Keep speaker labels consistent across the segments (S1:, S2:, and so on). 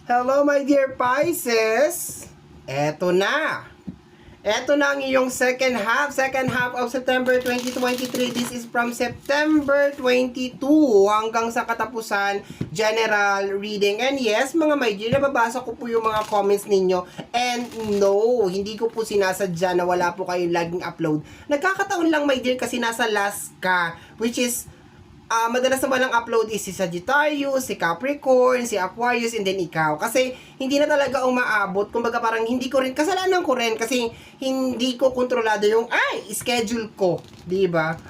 S1: Hello my dear Pisces! Eto na! Eto na ang iyong second half of September 2023. This is from September 22 hanggang sa katapusan, general reading. And yes, mga my dear, nababasa ko po yung mga comments ninyo. And no, hindi ko po sinasadya na wala po kayong laging upload. Nagkakataon lang my dear kasi nasa last ka, which is madalas naman ang upload is si Sagittarius, si Capricorn, si Aquarius, and then ikaw. Kasi hindi na talaga umaabot. Kumbaga parang hindi ko rin, kasalanan ko rin kasi hindi ko kontrolado yung, schedule ko. Diba?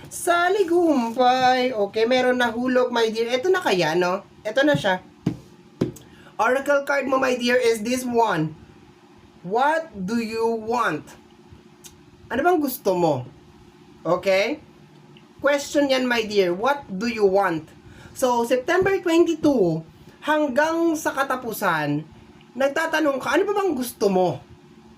S1: Saligumpay. Okay, meron na hulog, my dear. Ito na kaya, no? Ito na siya. Oracle card mo, my dear, is this one. What do you want? Ano bang gusto mo? Okay? Question yan, my dear. What do you want? So, September 22 hanggang sa katapusan, nagtatanong ka, ano ba bang gusto mo?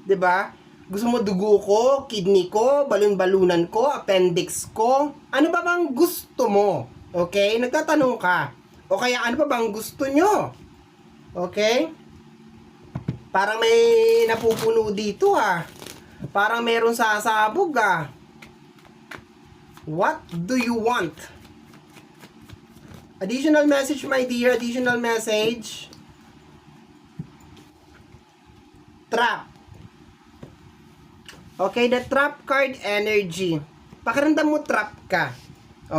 S1: 'Di ba? Gusto mo dugo ko, kidney ko, balon-balunan ko, appendix ko? Ano ba bang gusto mo? Okay? Nagtatanong ka. O kaya ano ba bang gusto nyo? Okay? Parang may napupuno dito Parang meron sasabog What do you want? Additional message, my dear. Additional message. Trap. Okay, the trap card energy. Pakiramdam mo trap ka.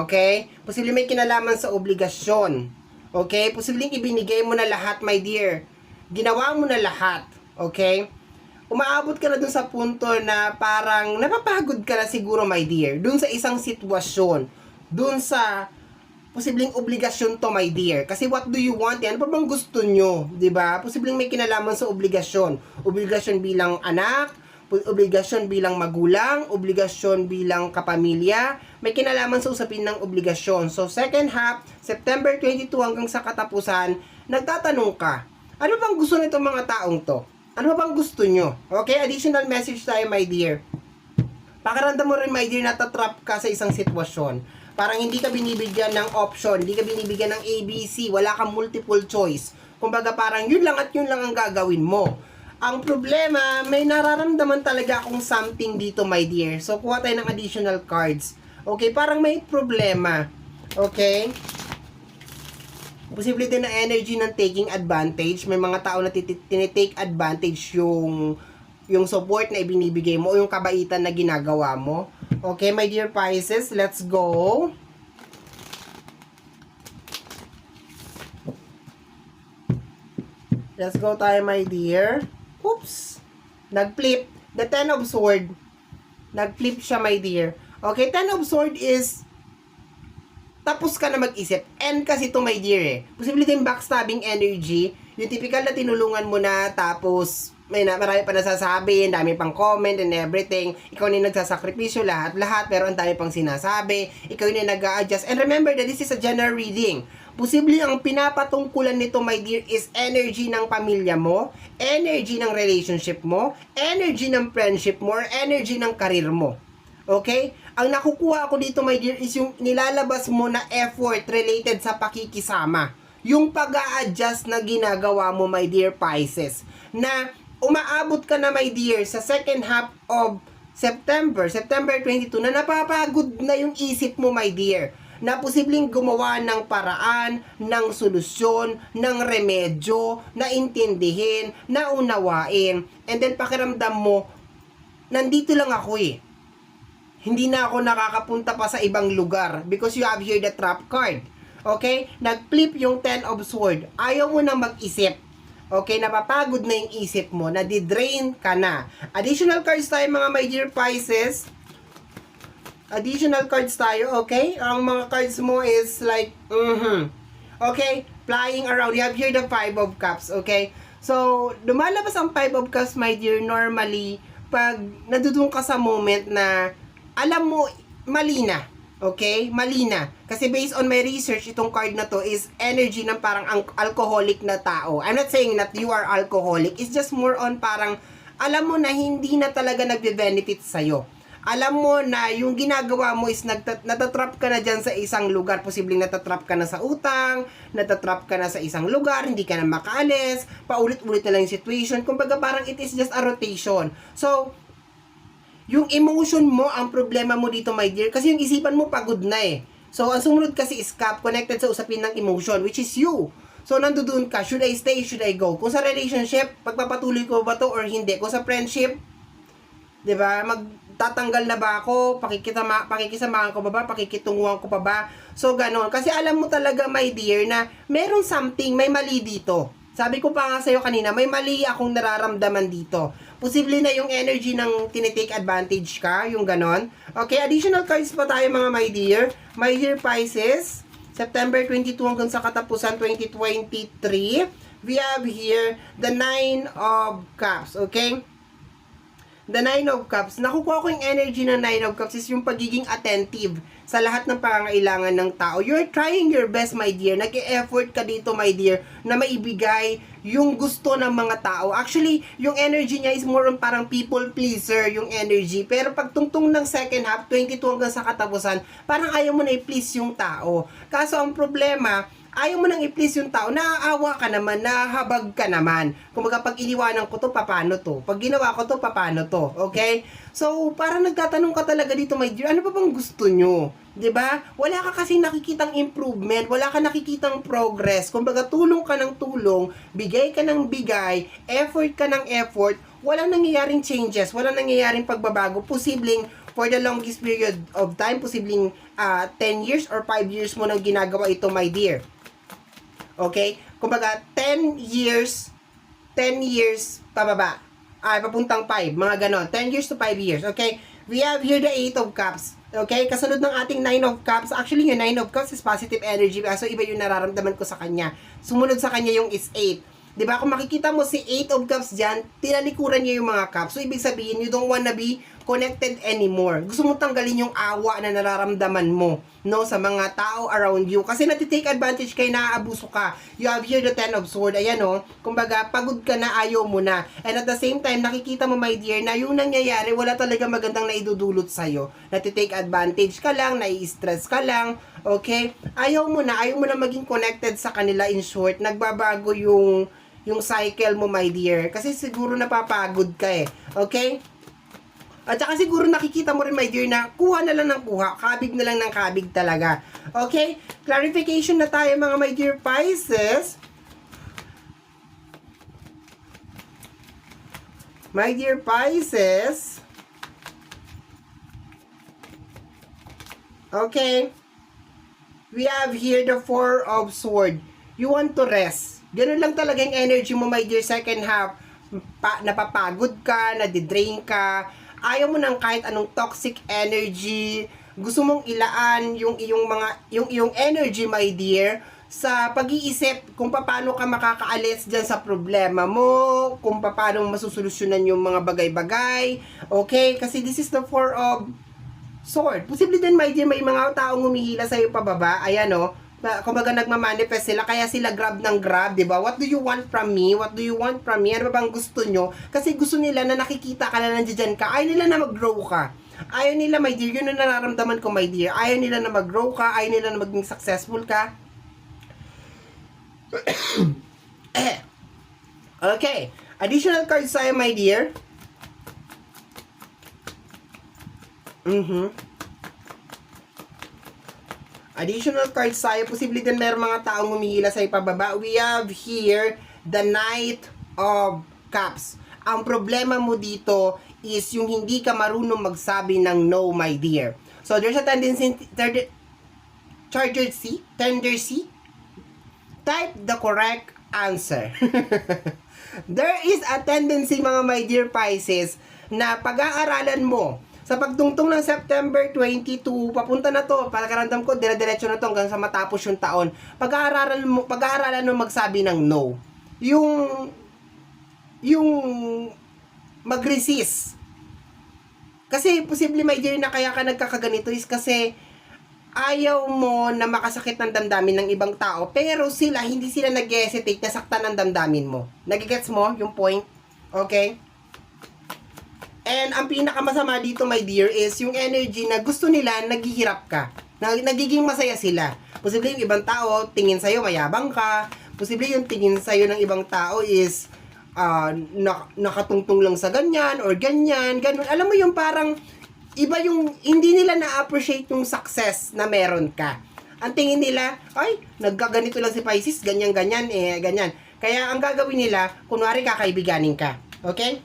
S1: Okay? Posibleng may kinalaman sa obligasyon. Okay? Posibleng ibinigay mo na lahat, my dear. Ginawa mo na lahat. Okay? Umaabot ka na dun sa punto na parang napapagod ka na siguro, my dear, dun sa isang sitwasyon, dun sa posibleng obligasyon to, my dear. Kasi what do you want? Ano pa bang gusto nyo? Diba? Posibleng may kinalaman sa obligasyon. Obligasyon bilang anak, obligasyon bilang magulang, obligasyon bilang kapamilya, may kinalaman sa usapin ng obligasyon. So, second half, September 22 hanggang sa katapusan, nagtatanong ka, ano bang gusto nitong mga taong to? Ano bang gusto nyo? Okay, additional message tayo, my dear. Pakiramdam mo rin, my dear, natatrap ka sa isang sitwasyon. Parang hindi ka binibigyan ng option, hindi ka binibigyan ng ABC, wala kang multiple choice. Kumbaga parang yun lang at yun lang ang gagawin mo. Ang problema, may nararamdaman talaga akong something dito, my dear. So, kuha tayo ng additional cards. Okay, parang may problema. Okay? Posible din na energy ng taking advantage. May mga tao na tinitake advantage yung support na ibinibigay mo o yung kabaitan na ginagawa mo. Okay, my dear Pisces, let's go. Let's go tayo, my dear. Oops. Nag-flip. The Ten of Swords. Nag-flip siya, my dear. Okay, Ten of Swords is tapos ka na mag-isip. And kasi to, my dear Posible din backstabbing energy. Yung typical na tinulungan mo na, tapos marami pa nasasabi, dami pang comment and everything. Ikaw na yung nagsasakripisyo, lahat, pero ang dami pang sinasabi. Ikaw yung nag-a-adjust. And remember that this is a general reading. Posible ang pinapatungkulan nito, my dear, is energy ng pamilya mo, energy ng relationship mo, energy ng friendship mo, or energy ng career mo. Okay? Ang nakukuha ko dito, my dear, is yung nilalabas mo na effort related sa pakikisama. Yung pag-a-adjust na ginagawa mo, my dear Pisces. Na umaabot ka na, my dear, sa second half of September 22, na napapagod na yung isip mo, my dear. Na posibleng gumawa ng paraan, ng solusyon, ng remedyo, na intindihin, na unawain. And then pakiramdam mo, nandito lang ako Hindi na ako nakakapunta pa sa ibang lugar because you have here the trap card. Okay? Nag-flip yung Ten of Swords. Ayaw mo na mag-isip. Okay? Napapagod na yung isip mo. Nadidrain ka na. Additional cards tayo, mga my dear Pisces. Additional cards tayo. Okay? Ang mga cards mo is like, Okay? Flying around. You have here the Five of Cups. Okay? So, lumalabas ang Five of Cups, my dear, normally, pag nadudun ka sa moment na alam mo, mali na. Okay? Mali na. Kasi based on my research, itong card na to is energy ng parang alcoholic na tao. I'm not saying that you are alcoholic. It's just more on parang, alam mo na hindi na talaga nagbe-benefit sa'yo. alam mo na yung ginagawa mo is natatrap ka na dyan sa isang lugar. Posibleng natatrap ka na sa utang, natatrap ka na sa isang lugar, hindi ka na makaalis, paulit-ulit na lang yung situation. Kumbaga parang it is just a rotation. So, yung emotion mo, ang problema mo dito, my dear, kasi yung isipan mo pagod na eh. So, ang sumunod kasi is cap, connected sa usapin ng emotion, which is you. So, nandoon ka, should I stay, should I go? Kung sa relationship, pagpapatuloy ko ba to or hindi? Kung sa friendship, 'di ba? Magtatanggal na ba ako? Pakikisamahan ko ba? Pakikitunguhan ko pa ba? So, gano'n. Kasi alam mo talaga, my dear, na meron something, may mali dito. Sabi ko pa nga sa'yo kanina, may mali akong nararamdaman dito. Posible na yung energy ng tinitake advantage ka, yung ganon. Okay, additional cards pa tayo mga my dear. My dear Pisces, September 22 hanggang sa katapusan 2023. We have here the 9 of Cups, okay? The 9 of Cups. Nakukuha ko yung energy ng 9 of Cups is yung pagiging attentive sa lahat ng pangangailangan ng tao. You're trying your best, my dear. Nag-e-effort ka dito, my dear, na maibigay yung gusto ng mga tao. Actually, yung energy niya is more on parang people pleaser, yung energy. Pero pag tungtong ng second half, 22 hanggang sa katapusan, parang ayaw mo na i-please yung tao. Kaso ang problema, ayaw mo nang i-please yung tao, naaawa ka naman, nahabag ka naman. Kumbaga, pag iniwanan ko to, paano to? Pag ginawa ko to, paano to? Okay? So, parang nagtatanong ka talaga dito, my dear, ano pa bang gusto nyo? 'Di ba? Wala ka kasi nakikitang improvement, wala ka nakikitang progress. Kumbaga, tulong ka ng tulong, bigay ka ng bigay, effort ka ng effort, walang nangyayaring changes, walang nangyayaring pagbabago. Posibleng for the longest period of time, posibleng 10 years or 5 years mo nang ginagawa ito, my dear. Okay? Kumbaga, 10 years pababa. Papuntang 5, mga ganon. 10 years to 5 years. Okay? We have here the 8 of Cups. Okay? Kasunod ng ating 9 of Cups. Actually, yung 9 of Cups is positive energy. So, iba yung nararamdaman ko sa kanya. Sumunod sa kanya yung is 8. Diba? Kung makikita mo si 8 of Cups dyan, tinalikuran niya yung mga cups. So, ibig sabihin, you don't wanna be connected anymore. Gusto mo tanggalin yung awa na nararamdaman mo, no, sa mga tao around you. Kasi natitake advantage kayo, naaabuso ka. You have here the 10 of Swords. Ayan, no. Kumbaga, pagod ka na, ayaw mo na. And at the same time, nakikita mo, my dear, na yung nangyayari, wala talaga magandang naidudulot sa'yo. Natitake advantage ka lang, nai-stress ka lang, okay? Ayaw mo na maging connected sa kanila. In short, nagbabago yung cycle mo, my dear. Kasi siguro napapagod ka eh. Okay? At saka siguro nakikita mo rin, my dear, na kuha na lang ng kuha. Kabig na lang ng kabig talaga. Okay? Clarification na tayo, mga my dear Pisces. My dear Pisces. Okay? We have here the 4 of Swords. You want to rest. Ganun lang talaga yung energy mo, my dear, second half. Napapagod ka, nadidrain ka, ayaw mo ng kahit anong toxic energy, gusto mong ilaan yung iyong energy, my dear, sa pag-iisip kung paano ka makakaalis dyan sa problema mo, kung paano masusolusyonan yung mga bagay-bagay, okay? Kasi this is the 4 of Swords. Posible din, my dear, may mga taong humihila sa'yo pababa, ayan o, kumbaga nagmamanifest sila, kaya sila grab ng grab, di ba? What do you want from me? What do you want from me? Ano ba bang gusto nyo? Kasi gusto nila na nakikita ka na nandiyan ka. Ayaw nila na mag-grow ka. Ayaw nila, my dear, yun ang nararamdaman ko, my dear. Ayaw nila na mag-grow ka. Ayaw nila na maging successful ka. Okay. Additional cards sa'yo, my dear. Additional cards sa'yo. Posible din meron mga taong humihila sa'yo pababa. We have here the Knight of Cups. Ang problema mo dito is yung hindi ka marunong magsabi ng no, my dear. So, there's a tendency, tendency, type the correct answer. There is a tendency, mga my dear Pisces, na pag-aaralan mo sa pagtungtong ng September 22, papunta na to, pagkaramdam ko, dire-diretso na to hanggang sa matapos yung taon. Pag-aaralan mo magsabi ng no. Yung mag-resist. Kasi posible, my dear, na kaya ka nagkakaganito is kasi ayaw mo na makasakit ng damdamin ng ibang tao, pero hindi sila nag-hesitate na saktan ng damdamin mo. Nagigets mo yung point? Okay? And ang pinakamasama dito, my dear, is yung energy na gusto nila, naghihirap ka. Nagiging masaya sila. Posible yung ibang tao, tingin sa'yo, mayabang ka. Posible yung tingin sa'yo ng ibang tao is, nakatungtong lang sa ganyan, or ganyan, ganun. Alam mo yung parang, iba yung, hindi nila na-appreciate yung success na meron ka. Ang tingin nila, ay, nagkaganito lang si Pisces, ganyan-ganyan, ganyan. Kaya ang gagawin nila, kunwari kakaibiganin ka. Okay?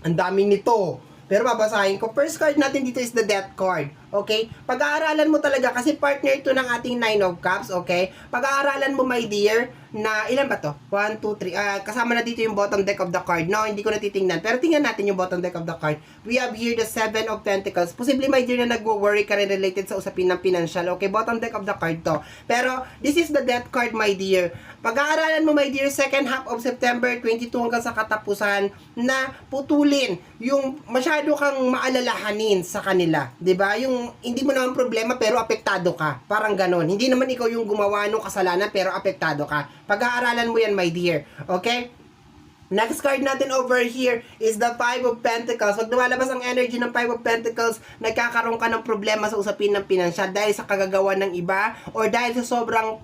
S1: Ang dami nito. Pero babasahin ko. First card natin dito is the Death card. Okay? Pag-aaralan mo talaga, kasi partner ito ng ating Nine of Cups. Okay? Pag-aaralan mo, my dear, na, ilan ba to? 1, 2, 3. Kasama na dito yung bottom deck of the card. No, hindi ko na titingnan. Pero tingnan natin yung bottom deck of the card. We have here the 7 of Pentacles. Posibly, my dear, na nagwo-worry ka rin related sa usapin ng financial. Okay? Bottom deck of the card to. Pero, this is the Death card, my dear. Pag-aaralan mo, my dear, second half of September 22 hanggang sa katapusan, na putulin yung masyado kang maalalahanin sa kanila. 'Di ba? Yung hindi mo naman problema pero apektado ka. Parang ganon. Hindi naman ikaw yung gumawa ng kasalanan pero apektado ka. Pag-aaralan mo yan, my dear. Okay? Next card natin over here is the 5 of Pentacles. Pag lumalabas ang energy ng 5 of Pentacles, nagkakaroon ka ng problema sa usapin ng pinansyal dahil sa kagagawa ng iba or dahil sa sobrang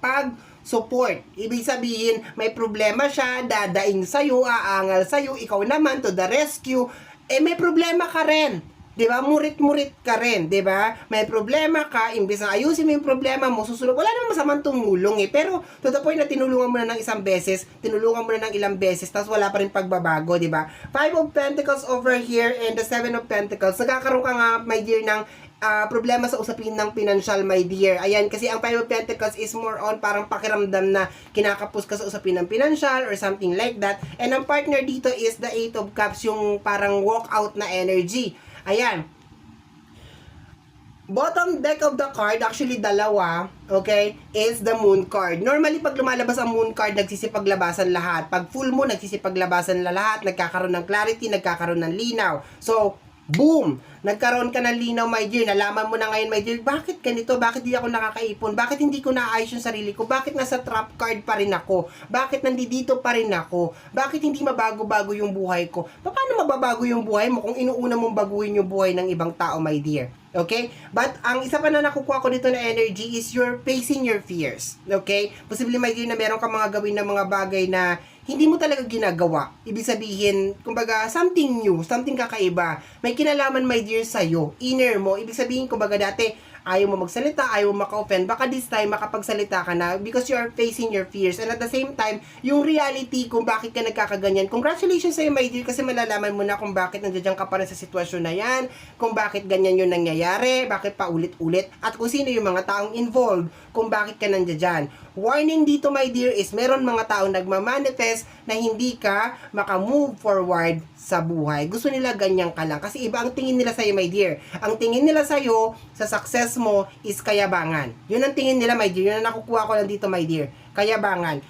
S1: support. Ibig sabihin, may problema siya, dadaing sa'yo, aangal sa'yo, ikaw naman to the rescue, may problema ka rin. 'Di ba? Murit-murit ka rin, 'di ba? May problema ka, imbes na ayusin mo yung problema mo, susunod. Wala namang masamang tumulong pero to the point na tinulungan mo na ng isang beses, tinulungan mo na ng ilang beses, tapos wala pa rin pagbabago, 'di ba? 5 of Pentacles over here and the 7 of Pentacles. Nagkakaroon ka nga, my dear, ng problema sa usapin ng financial, my dear. Ayan, kasi ang 5 of Pentacles is more on parang pakiramdam na kinakapos ka sa usapin ng financial or something like that. And ang partner dito is the 8 of Cups, yung parang walk out na energy. Ayan. Bottom deck of the card, actually dalawa, okay, is the Moon card. Normally, pag lumalabas ang Moon card, nagsisipaglabasan lahat. Pag full moon, nagsisipaglabasan lahat. Nagkakaroon ng clarity, nagkakaroon ng linaw. So, boom! Nagkaroon ka ng linaw, my dear. Nalaman mo na ngayon, my dear, bakit ganito? Bakit di ako nakakaipon? Bakit hindi ko naayos yung sarili ko? Bakit nasa trap card pa rin ako? Bakit nandito pa rin ako? Bakit hindi mabago-bago yung buhay ko? Paano mababago yung buhay mo kung inuuna mong baguhin yung buhay ng ibang tao, my dear? Okay? But, ang isa pa na nakukuha ko dito na energy is you're facing your fears. Okay? Posible, my dear, na meron ka mga gawin na mga bagay na hindi mo talaga ginagawa. Ibig sabihin, kumbaga, something new, something kakaiba. May kinalaman, my dear, sa'yo. Inner mo. Ibig sabihin, kumbaga, dati, ayaw mo magsalita, ayaw mo maka-open. Baka this time, makapagsalita ka na because you are facing your fears. And at the same time, yung reality kung bakit ka nagkakaganyan. Congratulations sa'yo, my dear, kasi malalaman mo na kung bakit nandiyan ka pa rin sa sitwasyon na yan, kung bakit ganyan yung nangyayari, bakit pa ulit-ulit, at kung sino yung mga taong involved, kung bakit ka nandiyan. Warning dito, my dear, is meron mga taong nagmamanifest na hindi ka makamove forward sa buhay. Gusto nila ganyan ka lang. Kasi iba ang tingin nila sa'yo, my dear. Ang tingin nila sa'yo, sa success mo, is kayabangan. Yun ang tingin nila, my dear. Yun ang nakukuha ko lang dito, my dear. Kayabangan.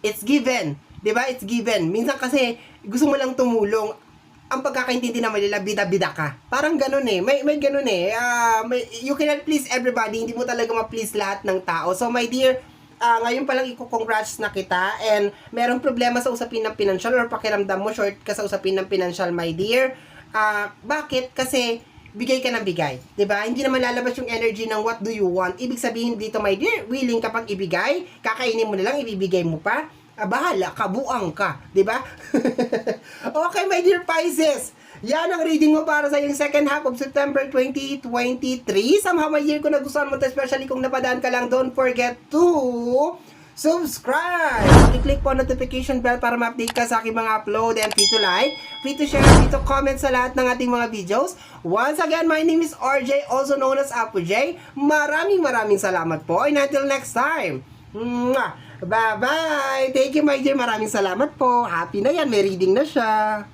S1: It's given. Diba? It's given. Minsan kasi, gusto mo lang tumulong. Ang pagkakaintindi naman nila, bida-bida ka. Parang ganun May ganun you cannot please everybody. Hindi mo talaga ma-please lahat ng tao. So, my dear, ngayon pa lang i-congrats na kita and merong problema sa usapin ng financial or pakiramdam mo short ka sa usapin ng financial, my dear. Bakit? Kasi bigay ka ng bigay, 'di ba? Hindi naman lalabas yung energy ng what do you want. Ibig sabihin dito, my dear, willing kapag ibigay, kakainin mo na lang, ibibigay mo pa. Bahala, kabuang ka, 'di ba? Okay, my dear Pisces. Yan ang reading mo para sa yung second half of September 2023. Somehow, my dear, kung nagustuhan mo ito, especially kung napadaan ka lang, don't forget to subscribe! I-click po ang notification bell para ma-update ka sa aking mga upload, and free to like, free to share, free to comment sa lahat ng ating mga videos. Once again, my name is RJ, also known as Apo J. Maraming salamat po, and until next time. Mwah! Bye-bye! Thank you, my dear. Maraming salamat po. Happy na yan. May reading na siya.